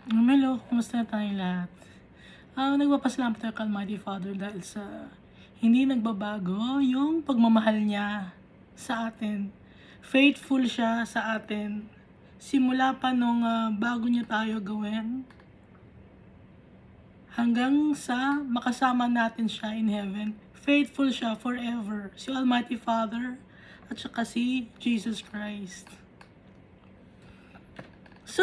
Hello, kumusta na tayong lahat? Nagpapasalamat tayo kay Almighty Father dahil sa hindi nagbabago yung pagmamahal niya sa atin. Faithful siya sa atin. Simula pa nung bago niya tayo gawin, hanggang sa makasama natin siya in heaven. Faithful siya forever. Si Almighty Father at saka si Jesus Christ. So,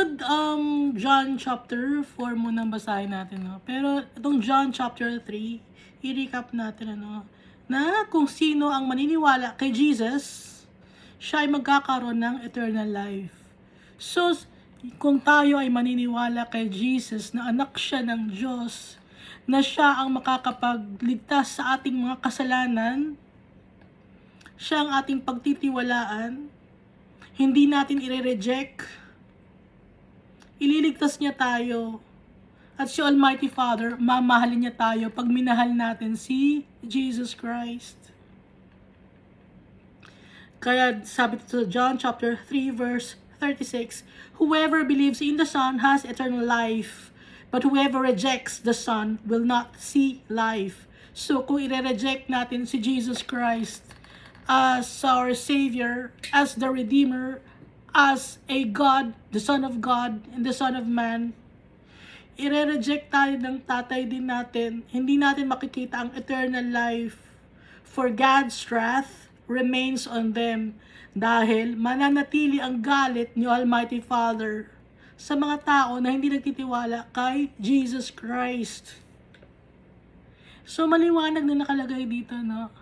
John chapter 4 muna basahin natin, no? Pero itong John chapter 3, i-recap natin, ano, na kung sino ang maniniwala kay Jesus, siya ay magkakaroon ng eternal life. So, kung tayo ay maniniwala kay Jesus na anak siya ng Diyos, na siya ang makakapagligtas sa ating mga kasalanan, siya ang ating pagtitiwalaan, hindi natin i-reject, ililigtas niya tayo. At si Almighty Father, mamahalin niya tayo pag minahal natin si Jesus Christ. Kaya sabi dito sa John chapter 3 verse 36, whoever believes in the Son has eternal life, but whoever rejects the Son will not see life. So kung i-reject natin si Jesus Christ as our Savior, as the Redeemer, as a God, the Son of God, and the Son of Man, i-reject tayo ng tatay din natin. Hindi natin makikita ang eternal life. For God's wrath remains on them. Dahil mananatili ang galit ni Almighty Father sa mga tao na hindi nagtitiwala kay Jesus Christ. So maliwanag na nakalagay dito, no?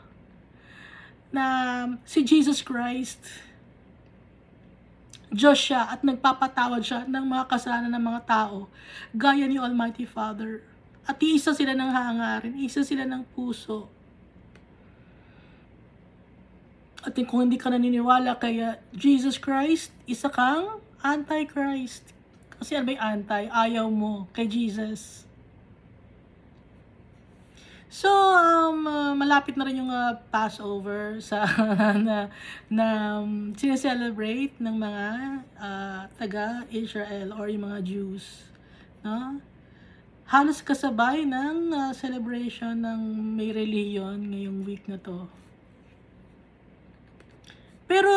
Na si Jesus Christ, Diyos siya at nagpapatawad siya ng mga kasalanan ng mga tao, gaya ni Almighty Father. At iisa sila ng hangarin, isa sila ng puso. At kung hindi ka naniniwala kay Jesus Christ, isa kang Antichrist. Kasi ano ba yung anti? Ayaw mo kay Jesus. So, malapit na rin yung Passover sa sineselebrate ng mga taga-Israel or yung mga Jews. No? Halos kasabay ng celebration ng may reliyon ngayong week na to. Pero,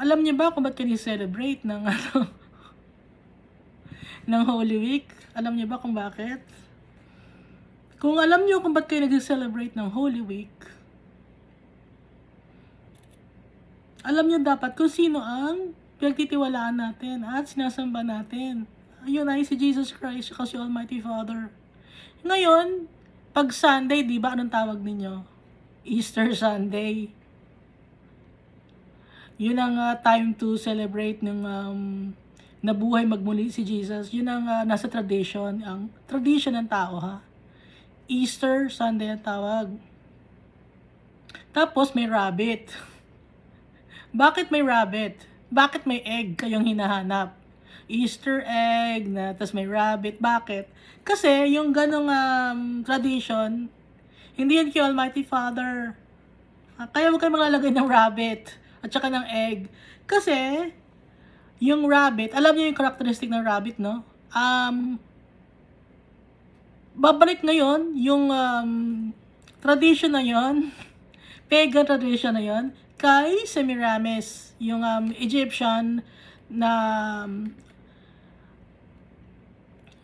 alam niyo ba kung ba't kayo celebrate ng, ng Holy Week? Alam niyo ba kung bakit? Kung alam niyo kung ba't kayo nag-celebrate ng Holy Week, alam niyo dapat kung sino ang pinagtitiwalaan natin at sinasamba natin. Ayun ay si Jesus Christ kasi Almighty Father. Ngayon, pag Sunday, di ba anong tawag ninyo? Easter Sunday. Yun ang time to celebrate ng nabuhay magmuli si Jesus. Yun ang nasa tradition, ang tradition ng tao, ha? Easter Sunday ang tawag. Tapos may rabbit. Bakit may rabbit? Bakit may egg kayong hinahanap? Easter egg, tapos may rabbit. Bakit? Kasi yung ganong tradition, hindi yan kay Almighty Father. Kaya huwag kayo maglalagay ng rabbit at saka ng egg. Kasi, yung rabbit, alam niyo yung characteristic ng rabbit, no? Babalik ngayon yung tradition na yon, pagan tradition na yon, kay Semiramis, yung Egyptian na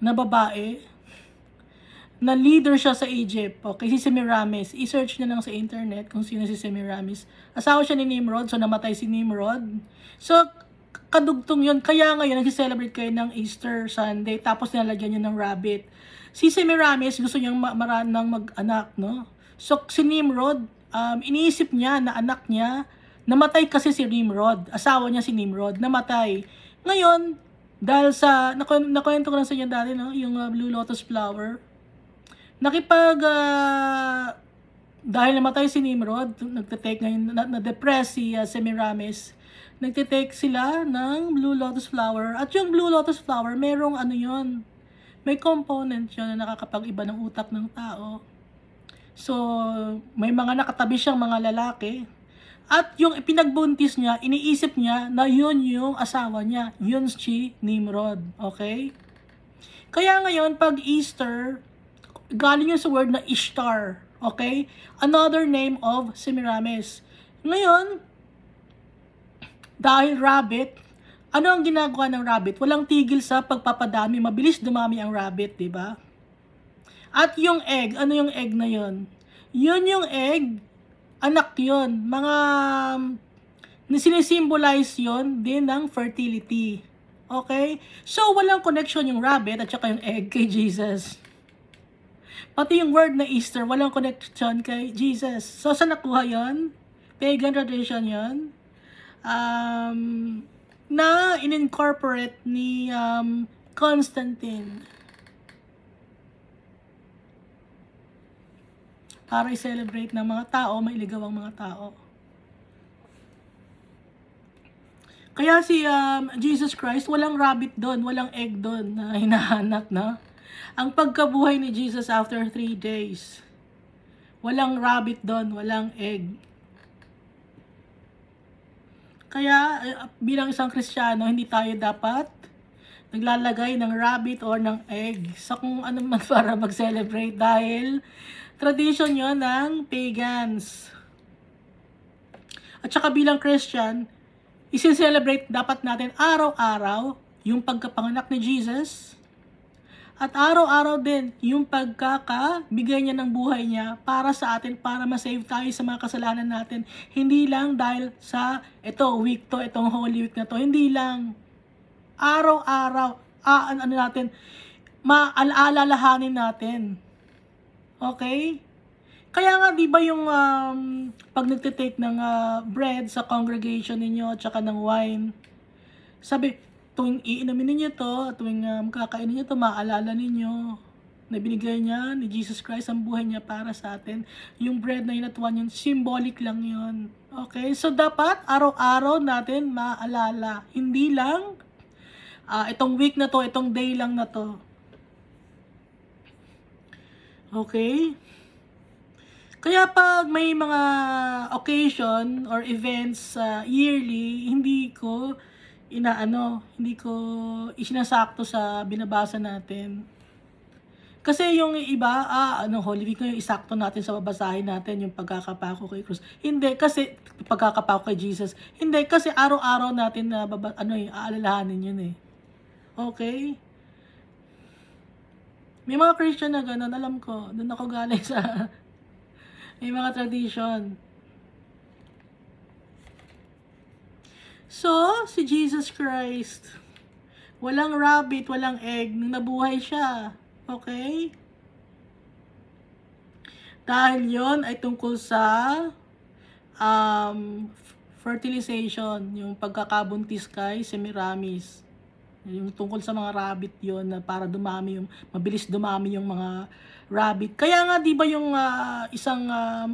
babae, na leader siya sa Egypt. Okay, si Semiramis. I-search niyo lang sa internet kung sino si Semiramis. Asawa siya ni Nimrod, so namatay si Nimrod. So, kadugtong yun. Kaya ngayon, nag-celebrate kayo ng Easter Sunday, tapos nilalagyan nyo ng rabbit. Si Semiramis, gusto niyang maranang mag-anak, no? So, si Nimrod, iniisip niya na anak niya, namatay kasi si Nimrod. Asawa niya si Nimrod, namatay. Ngayon, dahil sa, nakwento ko lang sa inyo dati, no? Yung Blue Lotus Flower. Dahil namatay si Nimrod, nagtitake ngayon, na-depress si Semiramis, nagtitake sila ng Blue Lotus Flower. At yung Blue Lotus Flower, merong ano yon, may component yun na nakakapag-iba ng utak ng tao. So, may mga nakatabi siyang mga lalaki At yung pinagbuntis niya, iniisip niya na yun yung asawa niya. Yun si Nimrod. Okay? Kaya ngayon, pag Easter, galing yun sa word na Ishtar. Okay? Another name of Semiramis. Ngayon, dahil rabbit, ano ang ginagawa ng rabbit? Walang tigil sa pagpapadami. Mabilis dumami ang rabbit, di ba? At yung egg, ano yung egg na yun? Yun yung egg, anak yun. Mga sinisimbolize yun din ng fertility. Okay? So, walang connection yung rabbit at saka yung egg kay Jesus. Pati yung word na Easter, walang connection kay Jesus. So, saan nakuha yun? Pagan tradition yun. Na in-incorporate ni Constantine. Para i-celebrate ng mga tao, mailigaw ang mga tao. Kaya si Jesus Christ, walang rabbit doon, walang egg doon na hinahanap, no? Ang pagkabuhay ni Jesus after 3 days, walang rabbit doon, walang egg. Kaya bilang isang Kristiyano, hindi tayo dapat naglalagay ng rabbit or ng egg sa kung ano man para mag-celebrate dahil tradition yon ng pagans. At saka bilang Christian, isi-celebrate dapat natin araw-araw yung pagkapanganak ni Jesus at araw-araw din yung pagkakabigay niya ng buhay niya para sa atin, para ma-save tayo sa mga kasalanan natin. Hindi lang dahil sa itong Holy Week na to, hindi lang. Araw-araw, natin, maalalahanin natin. Okay? Kaya nga, di ba yung pag nagtitake ng bread sa congregation ninyo at saka ng wine, sabi, tuwing iinumin ninyo to, tuwing kakainin ninyo to, maalala ninyo na binigay niya ni Jesus Christ ang buhay niya para sa atin. Yung bread na yun at wine, yun, symbolic lang yun. Okay? So, dapat araw-araw natin maalala. Hindi lang itong week na to, itong day lang na to. Okay? Kaya pag may mga occasion or events yearly, hindi ko isinasakto sa binabasa natin. Kasi yung iba, Holy Week yung isakto natin sa babasahin natin, yung pagkakapako kay Cruz. Hindi, kasi pagkakapako kay Jesus. Hindi, kasi araw-araw natin na aalalahanin yun eh. Okay? May mga Christian na gano'n, alam ko, doon ako galing sa may mga tradition. So, si Jesus Christ, walang rabbit, walang egg, nung nabuhay siya. Okay? Dahil yon ay tungkol sa fertilization, yung pagkakabuntis kay Semiramis. Yung tungkol sa mga rabbit yon na para mabilis dumami yung mga rabbit. Kaya nga 'di ba yung isang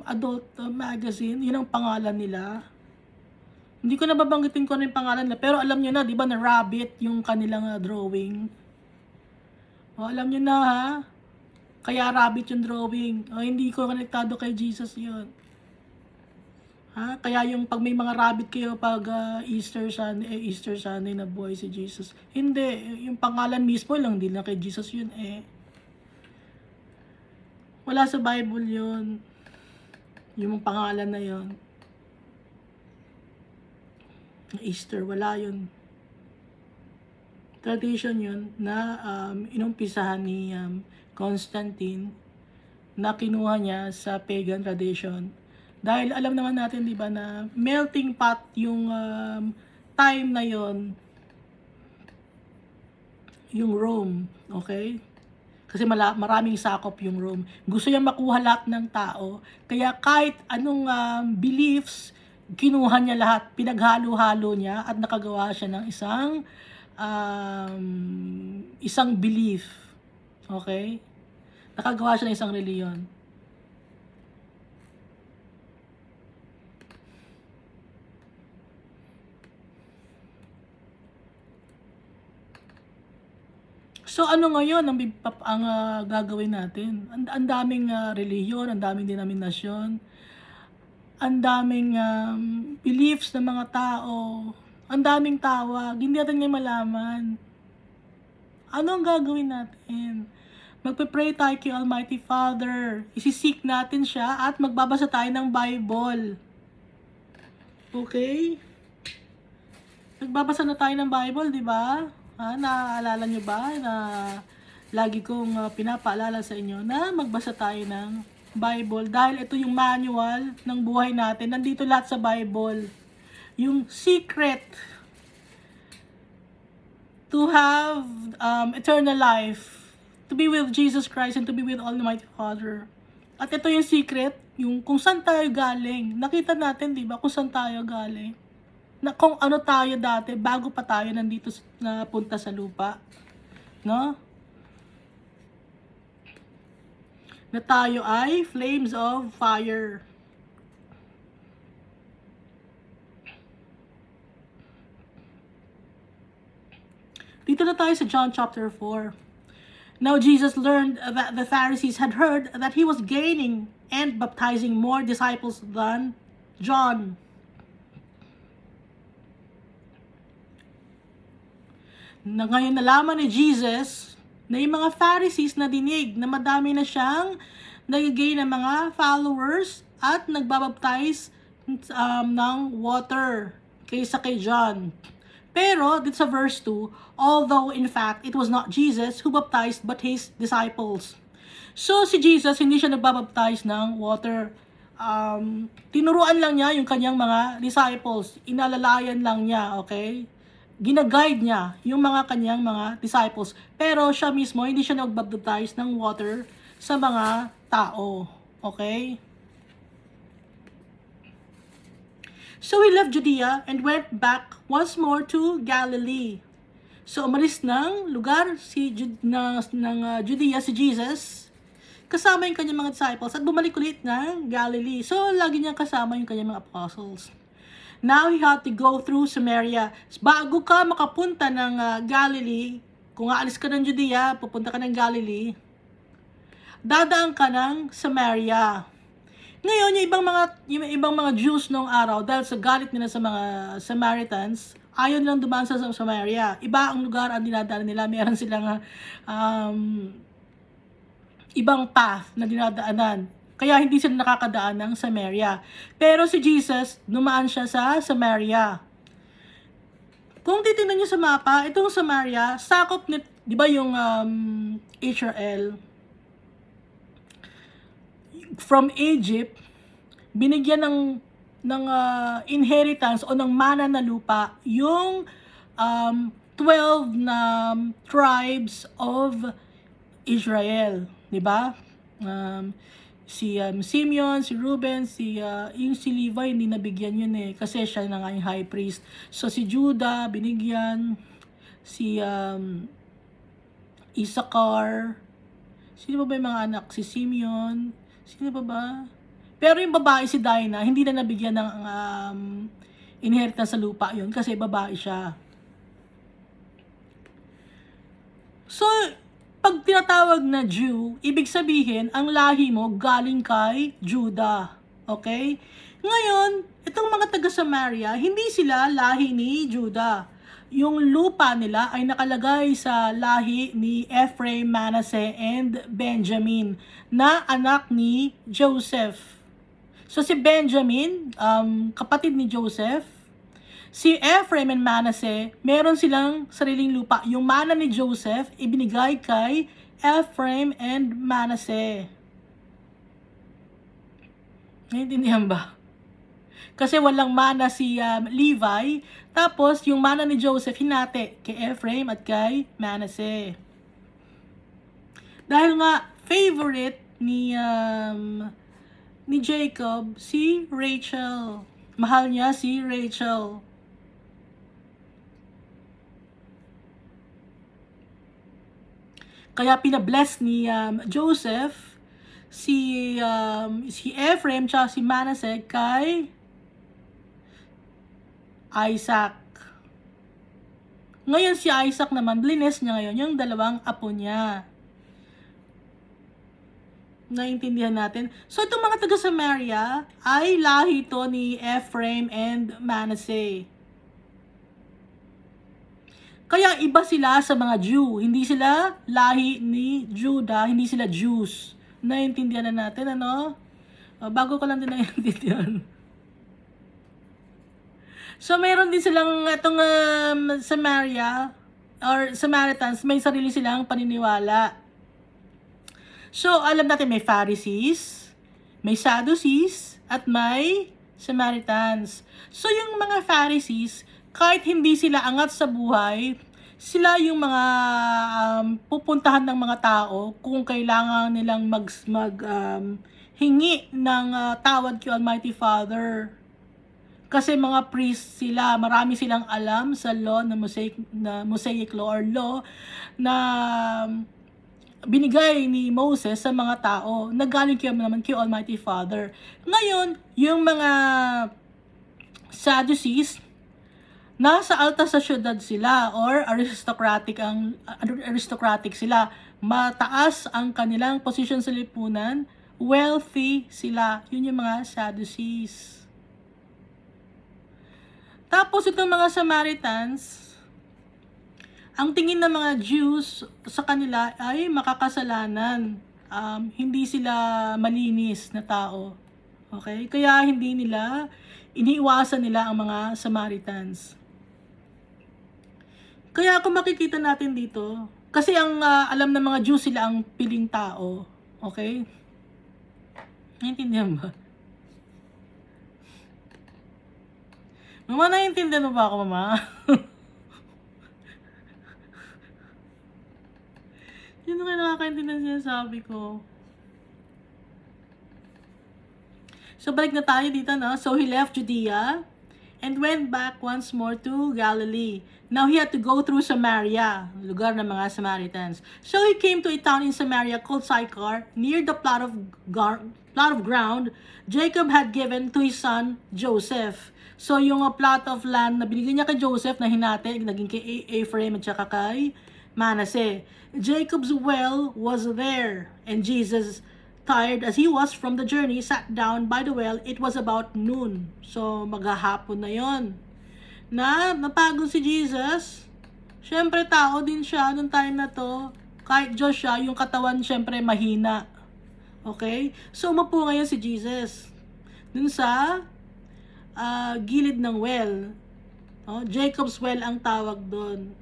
adult magazine, yun ang pangalan nila. Hindi ko nababanggitin ko ano yung pangalan nila, pero alam niyo na 'di ba na rabbit yung kanilang drawing. Alam niyo na ha. Kaya rabbit yung drawing. Hindi ko konektado kay Jesus yun. Kaya yung pag may mga rabbit kayo pag Easter Sunday na buhay si Jesus. Hindi, yung pangalan mismo lang, hindi na kay Jesus yun eh. Wala sa Bible yun. Yung pangalan na yun. Easter, wala yun. Tradition yun na inumpisahan ni Constantine na kinuha niya sa pagan tradition. Dahil alam naman natin, di ba, na melting pot yung time na yon, yung Rome, okay? Kasi maraming sakop yung Rome. Gusto niya makuha lahat ng tao. Kaya kahit anong beliefs, kinuha niya lahat, pinaghalo-halo niya at nakagawa siya ng isang belief. Okay? Nakagawa siya ng isang reliyon. So ano ngayon ang gagawin natin? Ang daming relihiyon, ang daming denominasyon. ang daming beliefs ng mga tao, ang daming tawag, hindi natin ngayon malaman. Ano ang gagawin natin? Magpe-pray tayo kay Almighty Father. Isisik natin siya at magbabasa tayo ng Bible. Okay? Nagbabasa na tayo ng Bible, di ba? Naaalala nyo ba na lagi kong pinapaalala sa inyo na magbasa tayo ng Bible dahil ito yung manual ng buhay natin. Nandito lahat sa Bible. Yung secret to have eternal life, to be with Jesus Christ and to be with Almighty Father. At ito yung secret, yung kung saan tayo galing. Nakita natin, di ba, kung saan tayo galing. Na kung ano tayo dati bago pa tayo nandito na punta sa lupa. No? Na tayo ay flames of fire. Dito na tayo sa John chapter 4. Now Jesus learned that the Pharisees had heard that he was gaining and baptizing more disciples than John. Na ngayon nalaman ni Jesus na yung mga Pharisees na dinig na madami na siyang nag-gain ng mga followers at nagbabaptize ng water kaysa kay John. Pero, dito sa verse 2, although in fact, it was not Jesus who baptized but his disciples. So, si Jesus, hindi siya nagbabaptize ng water. Tinuruan lang niya yung kanyang mga disciples. Inalalayan lang niya, okay? Ginaguide niya yung mga kanyang mga disciples. Pero siya mismo, hindi siya nagbabaptize ng water sa mga tao. Okay? So he left Judea and went back once more to Galilee. So umalis ng lugar ng Judea si Jesus, kasama yung kanyang mga disciples at bumalik ulit ng Galilee. So lagi niyang kasama yung kanyang mga apostles. Now he had to go through Samaria. Bago ka makapunta ng Galilee, kung aalis ka ng Judea, pupunta ka ng Galilee, dadaan ka ng Samaria. Ngayon, yung ibang mga Jews noong araw, dahil sa galit nila sa mga Samaritans, ayaw nilang dumaan sa Samaria. Iba ang lugar ang dinadaan nila. Meron silang ibang path na dinadaanan. Kaya hindi sila nakakadaan ng Samaria. Pero si Jesus, dumaan siya sa Samaria. Kung titingnan niyo sa mapa, itong Samaria, sakop ni, di ba yung Israel, from Egypt, binigyan ng inheritance o ng mana na lupa yung 12 na tribes of Israel, di ba? Si Simeon, si Reuben, yung si Levi hindi nabigyan yun kasi siya na nga yung high priest. So si Judah binigyan, si Issachar, sino ba yung mga anak? Si Simeon, sino ba? Pero yung babae si Dinah, hindi na nabigyan ng inheritance sa lupa yun kasi babae siya. So, pag tinatawag na Jew, ibig sabihin, ang lahi mo galing kay Judah. Okay? Ngayon, itong mga taga-Samaria, hindi sila lahi ni Judah. Yung lupa nila ay nakalagay sa lahi ni Ephraim, Manasseh, and Benjamin na anak ni Joseph. So si Benjamin, kapatid ni Joseph, si Ephraim and Manasseh, meron silang sariling lupa. Yung mana ni Joseph, ibinigay kay Ephraim and Manasseh. Naiintindihan ba? Kasi walang mana si Levi, tapos yung mana ni Joseph hinati kay Ephraim at kay Manasseh. Dahil nga favorite ni Jacob si Rachel. Mahal niya si Rachel. Kaya pinabless ni Joseph si Ephraim tsaka si Manasseh kay Isaac. Ngayon si Isaac naman, blines niya ngayon yung dalawang apo niya. Naintindihan natin. So, itong mga taga Samaria ay lahi to ni Ephraim and Manasseh. Kaya iba sila sa mga Jew. Hindi sila lahi ni Judah, hindi sila Jews. Naintindihan na natin, ano? Bago ko lang din naintindihan. So, mayroon din silang itong Samaria or Samaritans, may sarili silang paniniwala. So, alam natin may Pharisees, may Sadducees, at may Samaritans. So, yung mga Pharisees, kahit hindi sila angat sa buhay, sila yung mga pupuntahan ng mga tao kung kailangan nilang hingi ng tawad kay Almighty Father. Kasi mga priest sila, marami silang alam sa law na Mosaic law or law na binigay ni Moses sa mga tao, nagaling naman kay Almighty Father. Ngayon, yung mga Sadducees, nasa alta sa syudad sila or aristocratic sila. Mataas ang kanilang posisyon sa lipunan, wealthy sila. Yun yung mga Sadducees. Tapos itong mga Samaritans, ang tingin ng mga Jews sa kanila ay makakasalanan. Hindi sila malinis na tao. Okay? Kaya iniiwasan nila ang mga Samaritans. Kaya kung makikita natin dito, kasi ang alam ng mga Jews sila ang piling tao. Okay? Naintindihan ba? Mama, naiintindihan mo ba ako, Mama? Yun ang nakakaintindihan sinasabi ko. So, balik na tayo dito, no? So, he left Judea and went back once more to Galilee. Now, he had to go through Samaria, lugar ng mga Samaritans. So, he came to a town in Samaria called Sychar, near the plot of ground Jacob had given to his son, Joseph. So, yung plot of land na binigyan niya kay Joseph na hinati, naging kay Ephraim at saka kay Manasseh. Jacob's well was there, and Jesus, tired as he was from the journey, sat down by the well. It was about noon. So, maghahapon na yon. Napagod si Jesus. Siyempre, tao din siya nung time na to. Kahit Diyos siya, yung katawan siyempre mahina. Okay? So, umupo ngayon si Jesus. Dun sa gilid ng well. Jacob's well ang tawag doon.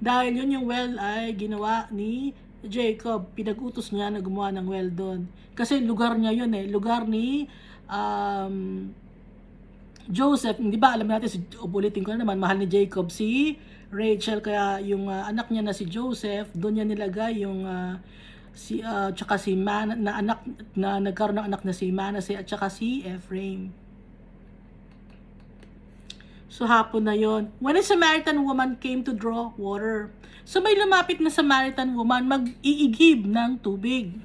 Dahil yun yung well ay ginawa ni Jacob. Pinag-utos niya na gumawa ng well doon. Kasi lugar niya yun lugar ni Joseph. Di ba, alam natin, ulitin ko na naman, mahal ni Jacob si Rachel. Kaya yung anak niya na si Joseph, doon niya nilagay yung tsaka si nagkaroon ng anak na si Manasseh at tsaka si Ephraim. So, hapon na yon. When a Samaritan woman came to draw water. So, may lumapit na Samaritan woman mag-iigib ng tubig.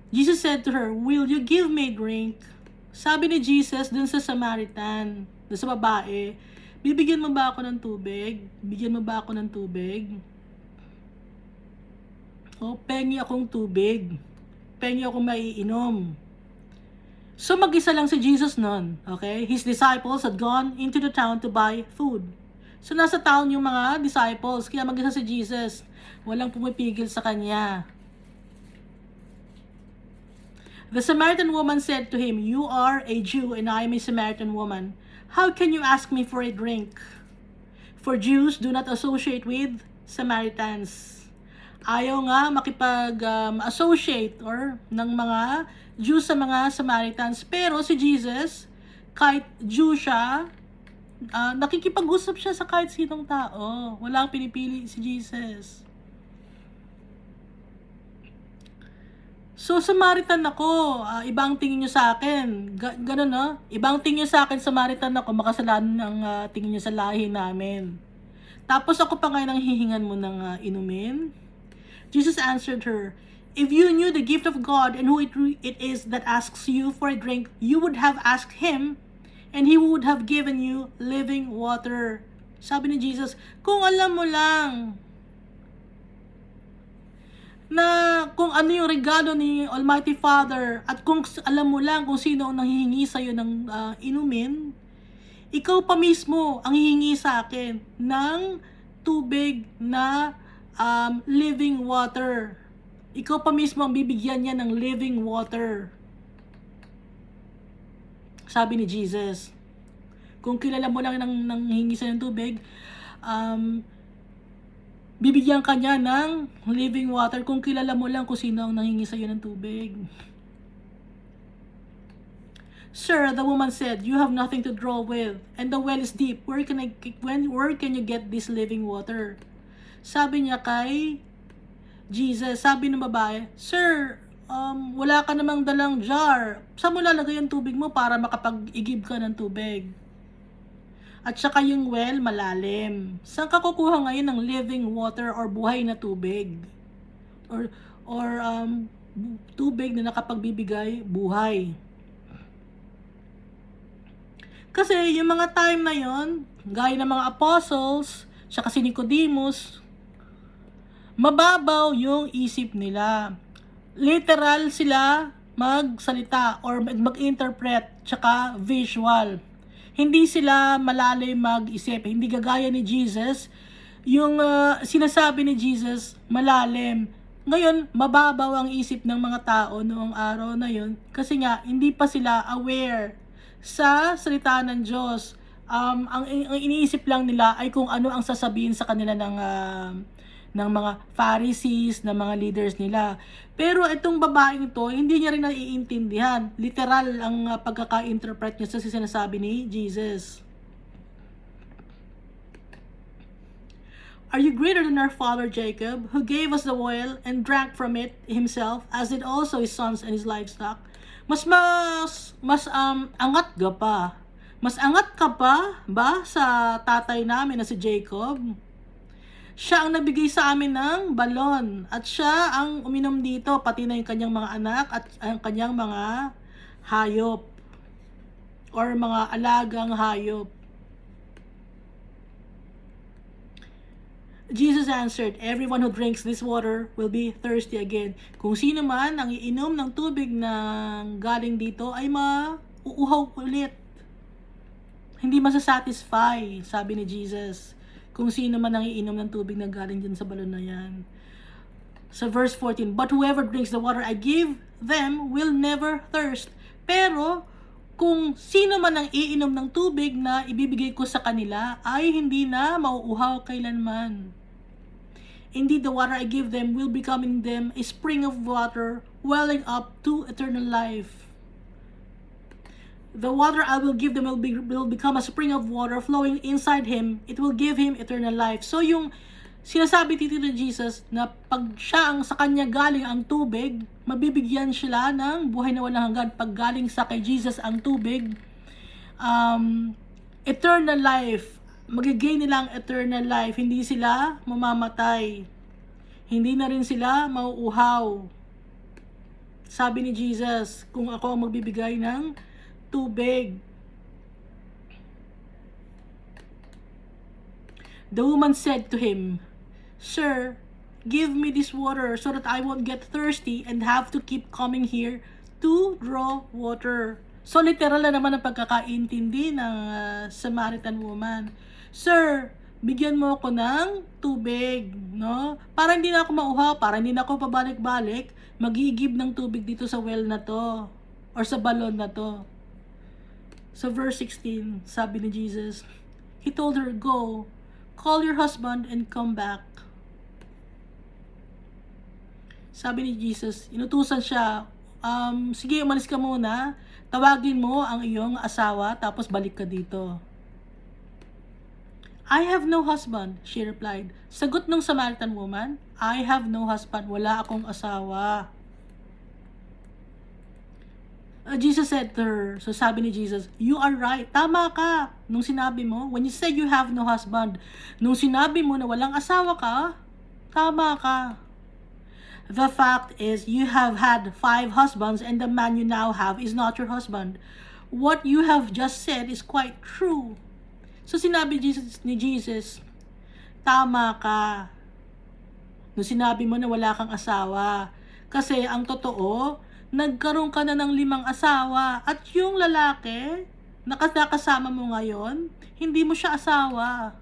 Jesus said to her, "Will you give me a drink?" Sabi ni Jesus dun sa Samaritan, dun sa babae, "Bibigyan mo ba ako ng tubig? Bigyan mo ba ako ng tubig?" Pengi akong tubig. Pengi akong maiinom. So, mag-isa lang si Jesus nun. Okay? His disciples had gone into the town to buy food. So, nasa town yung mga disciples. Kaya mag-isa si Jesus. Walang pumipigil sa kanya. The Samaritan woman said to him, "You are a Jew and I am a Samaritan woman. How can you ask me for a drink?" For Jews do not associate with Samaritans. Ayaw nga makipag-associate or ng mga Jews sa mga Samaritans. Pero si Jesus, kahit Jew siya, nakikipag-usap siya sa kahit sinong tao. Walang pinipili si Jesus. So, Samaritan ako. Ibang tingin nyo sa akin. Ganun, no? Ibang tingin nyo sa akin, Samaritan ako. Makasalanan ang tingin nyo sa lahi namin. Tapos ako pa ngayon ang hihingan mo ng inumin. Jesus answered her, "If you knew the gift of God and who it is that asks you for a drink, you would have asked him, and he would have given you living water." Sabi ni Jesus, kung alam mo lang na kung ano yung regalo ni Almighty Father at kung alam mo lang kung sino ang nanghihingi sa'yo ng inumin, ikaw pa mismo ang hihingi sa akin ng tubig na living water. Ikaw pa mismo ang bibigyan niya ng living water. Sabi ni Jesus. Kung kilala mo lang ng hingi sa ng tubig, bibigyan ka niya ng living water kung kilala mo lang kung sino ang nanghingi sa iyo ng tubig. Sir, the woman said, you have nothing to draw with, and the well is deep. Where can you get this living water? Sabi niya kay Jesus, sabi ng babae, Sir, wala ka namang dalang jar. Saan mo lalagay ang tubig mo para makapag-igib ka ng tubig? At saka yung well, malalim. Saan ka kukuha ngayon ng living water or buhay na tubig? Or tubig na nakapagbibigay buhay? Kasi yung mga time na yon, gaya ng mga apostles, saka si Nicodemus, mababaw yung isip nila. Literal sila magsalita or mag-interpret, saka visual. Hindi sila malalim mag-isip. Hindi gagaya ni Jesus. Yung sinasabi ni Jesus, malalim. Ngayon, mababaw ang isip ng mga tao noong araw na yon kasi nga, hindi pa sila aware sa salita ng Diyos. Ang iniisip lang nila ay kung ano ang sasabihin sa kanila ng mga Pharisees, ng mga leaders nila. Pero itong babaeng ito, hindi niya rin naiintindihan. Literal ang pagkaka-interpret niya sa sinasabi ni Jesus. Are you greater than our father Jacob, who gave us the oil and drank from it himself, as did also his sons and his livestock? Mas angat ka pa. Mas angat ka pa ba sa tatay namin na si Jacob? Siya ang nagbigay sa amin ng balon at siya ang uminom dito, pati na yung kanyang mga anak at ang kanyang mga hayop or mga alagang hayop. Jesus answered, everyone who drinks this water will be thirsty again. Kung sino man ang iinom ng tubig na galing dito ay mauuhaw ulit. Hindi masasatisfy, sabi ni Jesus. Kung sino man ang iinom ng tubig na galing dyan sa balon na yan. Sa verse 14, but whoever drinks the water I give them will never thirst. Pero kung sino man ang iinom ng tubig na ibibigay ko sa kanila ay hindi na mauuhaw kailanman. Indeed, the water I give them will become in them a spring of water welling up to eternal life. The water I will give them will become a spring of water flowing inside him. It will give him eternal life. So yung sinasabi dito ni Jesus na pag siya ang sa kanya galing ang tubig, mabibigyan sila ng buhay na walang hanggan. Pag galing sa kay Jesus ang tubig, eternal life. Magigay nila ang eternal life. Hindi sila mamamatay. Hindi na rin sila mauuhaw. Sabi ni Jesus, kung ako ang magbibigay ng tubig. The woman said to him, Sir, give me this water so that I won't get thirsty and have to keep coming here to draw water. So literal na naman ang pagkakaintindi ng Samaritan woman. Sir, bigyan mo ako ng tubig, no? Para hindi na ako mauhaw, para hindi na ako pabalik-balik, mag-iigib ng tubig dito sa well na to or sa balon na to. Sa verse 16, sabi ni Jesus, He told her, Go, call your husband and come back. Sabi ni Jesus, inutusan siya, sige, umalis ka muna, tawagin mo ang iyong asawa, tapos balik ka dito. I have no husband, she replied. Sagot ng Samaritan woman, I have no husband, wala akong asawa. Jesus said to her, so sabi ni Jesus, you are right, tama ka. Nung sinabi mo, when you said you have no husband, nung sinabi mo na walang asawa ka, tama ka. The fact is, you have had 5 husbands and the man you now have is not your husband. What you have just said is quite true. So sinabi ni Jesus, tama ka. Nung sinabi mo na wala kang asawa. Kasi ang totoo, nagkaroon ka na ng 5 asawa. At yung lalaki, nakasama mo ngayon, hindi mo siya asawa.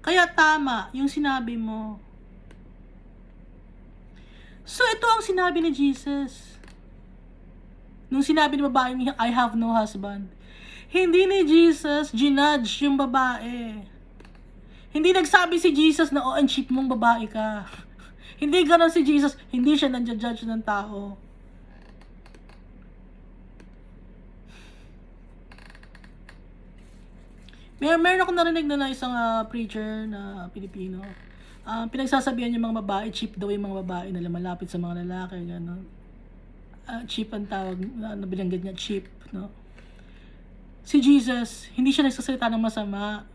Kaya tama yung sinabi mo. So ito ang sinabi ni Jesus. Nung sinabi ni babae niya, I have no husband. Hindi ni Jesus ginudge yung babae. Hindi nagsabi si Jesus na, ang cheap mong babae ka. Hindi ganon si Jesus. Hindi siya nang-judge ng tao. Meron ako narinig na isang preacher na Pilipino. Pinagsasabihan yung mga babae, cheap daw yung mga babae na lumalapit sa mga lalaki. Gano'n. Cheap ang tawag, nabilanggit niya, cheap. No? Si Jesus, hindi siya nagsasalita ng masama.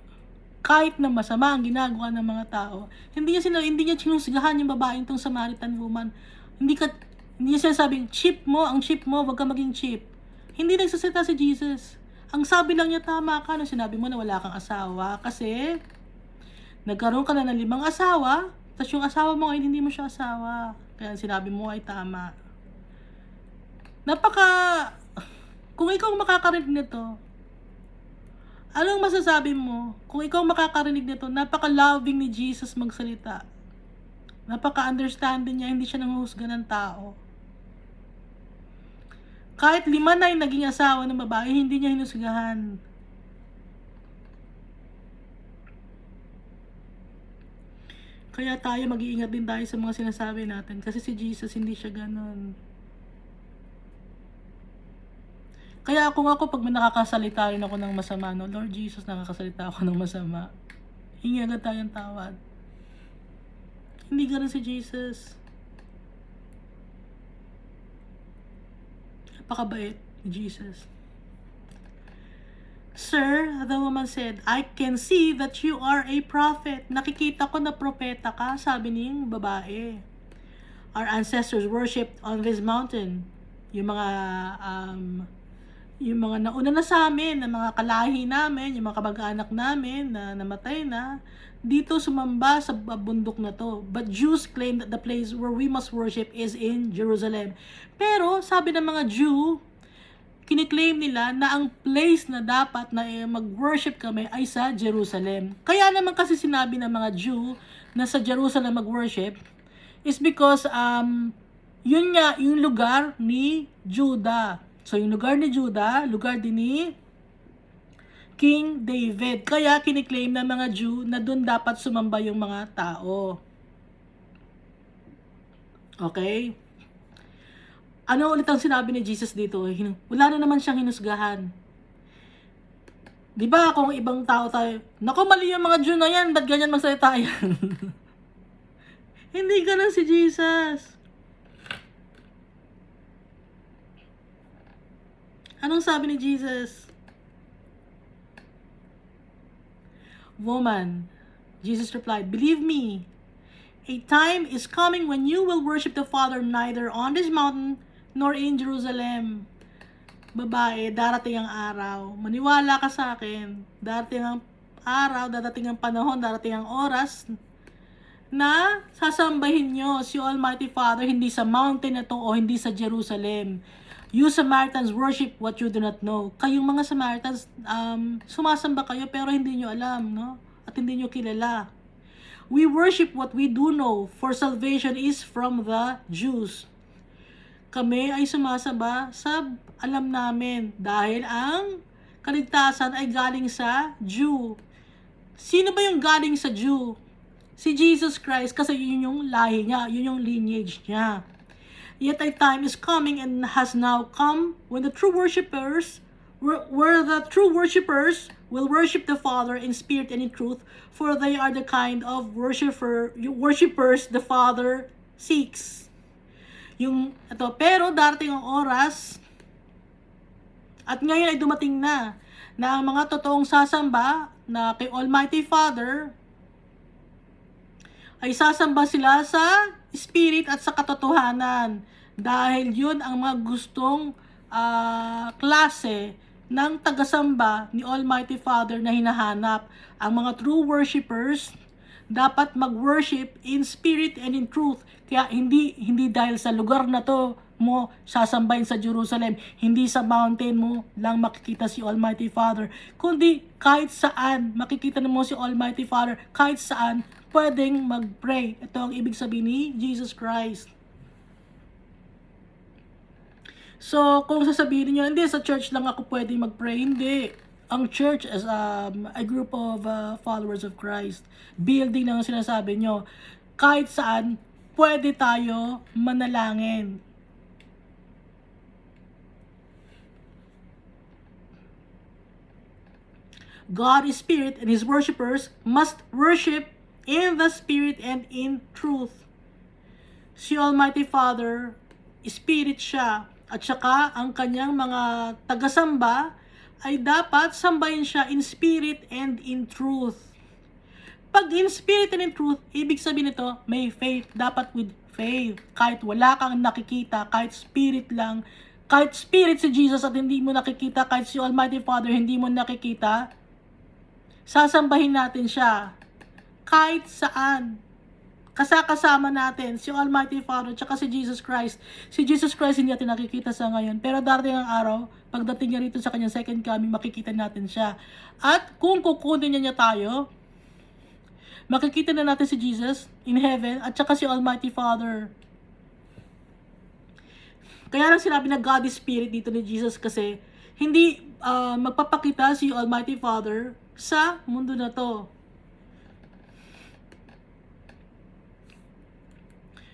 Kahit na masama ang ginagawa ng mga tao, hindi niya sinusgahan yung babaeng tong Samaritan woman. Hindi niya sinasabing, ang cheap mo, wag ka maging cheap. Hindi nagsasalita si Jesus. Ang sabi lang niya, tama ka nung sinabi mo na wala kang asawa kasi nagkaroon ka na ng 5 asawa, tapos yung asawa mo ngayon hindi mo siya asawa. Kaya sinabi mo ay tama. Kung ikaw makakarinig nito, anong masasabi mo? Kung ikaw makakarinig nito, napaka-loving ni Jesus magsalita. Napaka-understanding niya, hindi siya nanguhusga ng tao. Kahit 5 na yung naging asawa ng babae, hindi niya hinusgahan. Kaya tayo mag-iingat din tayo sa mga sinasabi natin. Kasi si Jesus, hindi siya ganon. Kaya kung pag may nakakasalita rin ako ng masama, no, Lord Jesus, nakakasalita ako ng masama, hingi agad tayong tawad. Hindi ganon si Jesus. Napakabait ni Jesus. Sir, the woman said, I can see that you are a prophet. Nakikita ko na propeta ka, sabi niyang babae. Our ancestors worshipped on this mountain. Yung mga nauna na sa amin, na mga kalahi namin, yung mga kabag-anak namin na namatay na, dito sumamba sa bundok na to. But Jews claim that the place where we must worship is in Jerusalem. Pero sabi ng mga Jew, kiniklaim nila na ang place na dapat na mag-worship kami ay sa Jerusalem. Kaya naman kasi sinabi ng mga Jew na sa Jerusalem mag-worship is because yun nga yung lugar ni Judah. So yung lugar ni Judah, lugar din ni King David. Kaya kiniklaim ng mga Jew na doon dapat sumamba yung mga tao. Okay? Ano ulit ang sinabi ni Jesus dito? Wala na naman siyang hinusgahan. Di ba kung ibang tao tayo, naku, mali yung mga Jew na yan, ba't ganyan magsalita yan? Hindi ganun si Jesus. Anong sabi ni Jesus? Woman, Jesus replied, believe me, a time is coming when you will worship the Father neither on this mountain nor in Jerusalem. Babae, darating ang araw. Maniwala ka sa akin. Darating ang araw, darating ang panahon, darating ang oras na sasambahin nyo si Almighty Father hindi sa mountain na to o hindi sa Jerusalem. You Samaritans worship what you do not know. Kayong mga Samaritans, sumasamba kayo pero hindi nyo alam, no? At hindi nyo kilala. We worship what we do know, for salvation is from the Jews. Kami ay sumasamba sa alam namin dahil ang kaligtasan ay galing sa Jew. Sino ba yung galing sa Jew? Si Jesus Christ, kasi yun yung lahi niya, yun yung lineage niya. Yet a time is coming and has now come when the true worshipers will worship the Father in spirit and in truth, for they are the kind of worshipers the Father seeks. Pero darating ang oras, at ngayon ay dumating na ang mga totoong sasamba na kay Almighty Father ay sasamba sila sa spirit at sa katotohanan. Dahil yun ang mga gustong klase ng tagasamba ni Almighty Father na hinahanap. Ang mga true worshipers dapat mag-worship in spirit and in truth. Kaya hindi dahil sa lugar na to mo sasambahin sa Jerusalem, hindi sa mountain mo lang makikita si Almighty Father, kundi kahit saan makikita mo si Almighty Father, kahit saan pwedeng mag-pray. Ito ang ibig sabihin ni Jesus Christ. So, kung sasabihin niyo, hindi, sa church lang ako pwedeng mag-pray, hindi. Ang church as a group of followers of Christ. Building lang ang sinasabi nyo. Kahit saan, pwede tayo manalangin. God is spirit and His worshipers must worship in the spirit and in truth. Si Almighty Father, spirit siya, at saka ang kanyang mga tagasamba ay dapat sambahin siya in spirit and in truth. Pag in spirit and in truth, ibig sabihin nito, may faith. Dapat with faith. Kahit wala kang nakikita, kahit spirit lang, kahit spirit si Jesus at hindi mo nakikita, kahit si Almighty Father hindi mo nakikita, sasambahin natin siya. Kahit saan. Kasama natin si Almighty Father at si Jesus Christ. Si Jesus Christ hindi natin nakikita sa ngayon. Pero darating ang araw, pagdating niya rito sa kanyang second coming, makikita natin siya. At kung kukunin niya tayo, makikita na natin si Jesus in heaven at si Almighty Father. Kaya lang sinabi na God is Spirit dito ni Jesus kasi hindi magpapakita si Almighty Father sa mundo na to.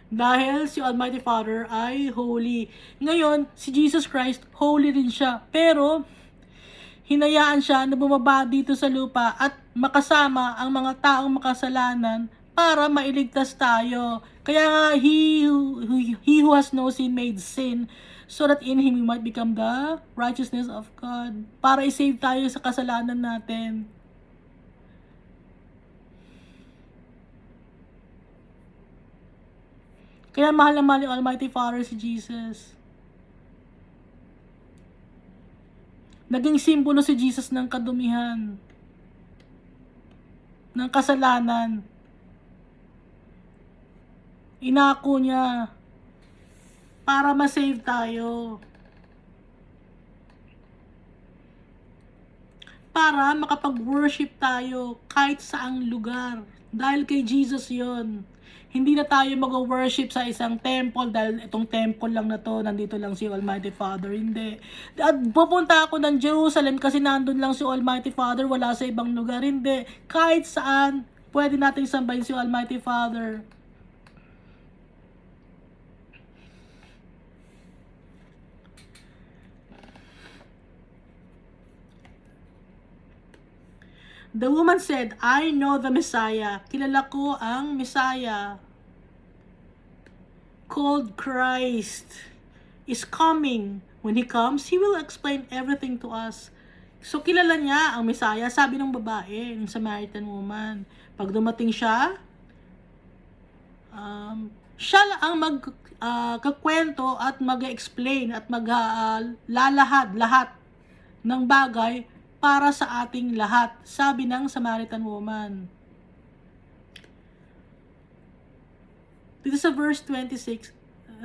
Dahil si Almighty Father ay holy. Ngayon, si Jesus Christ, holy rin siya. Pero, hinayaan siya na bumaba dito sa lupa at makasama ang mga taong makasalanan para mailigtas tayo. Kaya nga, he who has no sin made sin, so that in Him we might become the righteousness of God. Para isave tayo sa kasalanan natin. Kaya mahal na mahal yung Almighty Father si Jesus. Naging simbolo si Jesus ng kadumihan, ng kasalanan. Inako niya para ma-save tayo. Para makapag-worship tayo kahit saang lugar. Dahil kay Jesus yon. Hindi na tayo mag-worship sa isang temple dahil itong temple lang na to, nandito lang si Almighty Father. Hindi. At pupunta ako ng Jerusalem kasi nandun lang si Almighty Father, wala sa ibang lugar. Hindi. Kahit saan, pwede natin sambahin si Almighty Father. The woman said, I know the Messiah. Kilala ko ang Messiah. Called Christ is coming. When He comes, He will explain everything to us. So, kilala niya ang Messiah. Sabi ng babae, ng Samaritan woman. Pag dumating siya, siya ang magkakwento at mag-explain at maglalahad lahat ng bagay para sa ating lahat, sabi ng Samaritan woman. Dito sa verse 26,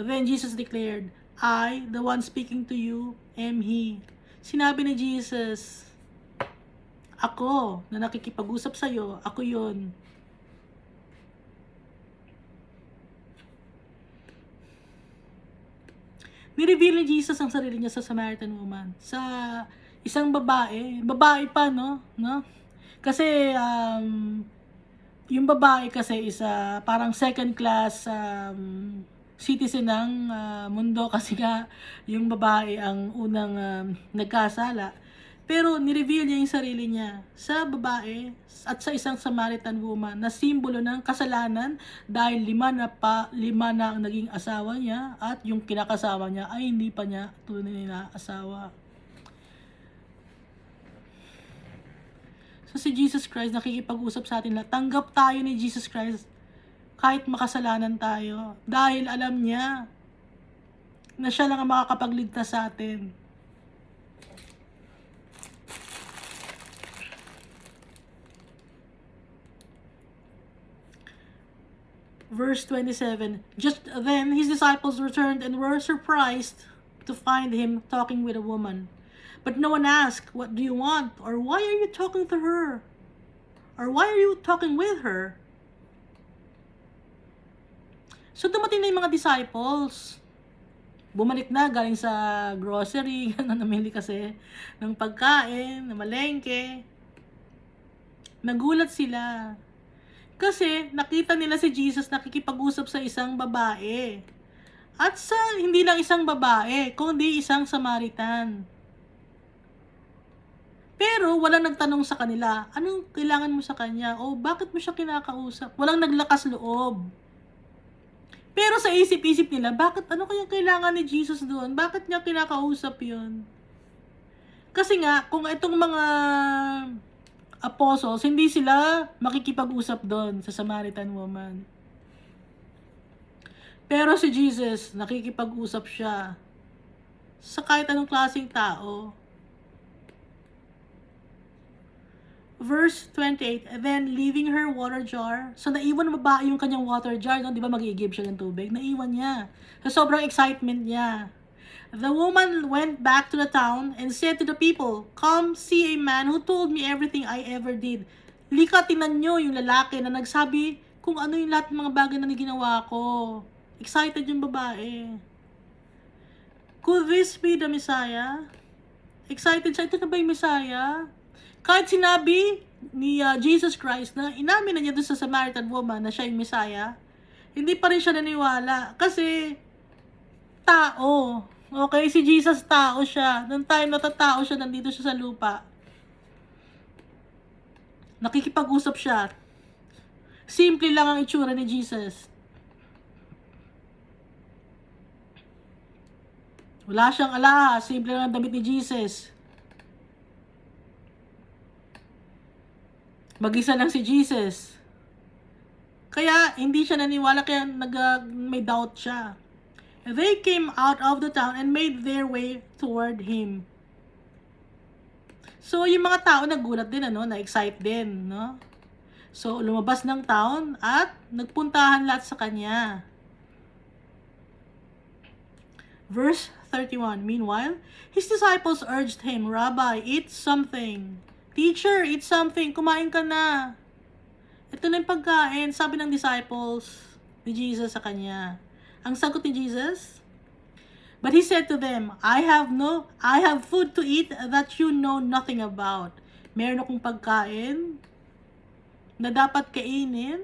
then Jesus declared, I, the one speaking to you, am He. Sinabi ni Jesus, ako na nakikipag-usap sa'yo, ako yun. Nireveal ni Jesus ang sarili niya sa Samaritan woman. Sa isang babae pa, no? Kasi, yung babae kasi is parang second class citizen ng mundo kasi nga yung babae ang unang nagkasala. Pero nireveal niya yung sarili niya sa babae at sa isang Samaritan woman na simbolo ng kasalanan dahil lima na ang naging asawa niya at yung kinakasama niya ay hindi pa niya tunay na asawa. So si Jesus Christ nakikipag-usap sa atin lahat. Tanggap tayo ni Jesus Christ kahit makasalanan tayo. Dahil alam niya na siya lang ang makakapagligtas sa atin. Verse 27, just then his disciples returned and were surprised to find him talking with a woman. But no one asked, what do you want? Or why are you talking to her? Or why are you talking with her? So dumating na yung mga disciples. Bumalik na galing sa grocery, namili kasi ng pagkain, na malengke. Nagulat sila. Kasi nakita nila si Jesus nakikipag-usap sa isang babae. At sa hindi lang isang babae, kundi isang Samaritan. Pero walang nagtanong sa kanila, anong kailangan mo sa kanya? O bakit mo siya kinakausap? Walang naglakas loob. Pero sa isip-isip nila, bakit ano kaya kailangan ni Jesus doon? Bakit niya kinakausap yun? Kasi nga, kung itong mga apostles, hindi sila makikipag-usap doon sa Samaritan woman. Pero si Jesus, nakikipag-usap siya sa kahit anong klaseng tao. Verse 28, then leaving her water jar. So naiwan ng babae yung kanyang water jar, no? Di ba mag-i-give siya ng tubig? Naiwan niya. So sobrang excitement niya. The woman went back to the town and said to the people, come see a man who told me everything I ever did. Lika, tingnan nyo yung lalaki na nagsabi kung ano yung lahat ng mga bagay na ginawa ko. Excited yung babae. Could this be the Messiah? Excited siya, ito na ba yung Messiah? Kahit sinabi ni Jesus Christ na inamin na niya doon sa Samaritan woman na siya yung Messiah, hindi pa rin siya naniwala. Kasi, tao. Okay, si Jesus tao siya. Noong time na tao siya, nandito siya sa lupa. Nakikipag-usap siya. Simple lang ang itsura ni Jesus. Wala siyang alahas. Simple lang ang damit ni Jesus. Mag-isa lang si Jesus. Kaya, hindi siya naniwala, kaya may doubt siya. They came out of the town and made their way toward him. So, yung mga tao nagulat din, na-excite din, no? So, lumabas ng town at nagpuntahan lahat sa kanya. Verse 31, meanwhile, his disciples urged him, Rabbi, eat something. Teacher, eat something. Kumain ka na. Ito na yung pagkain, sabi ng disciples ni Jesus sa kanya. Ang sagot ni Jesus, but he said to them, I have food to eat that you know nothing about. Meron akong pagkain na dapat kainin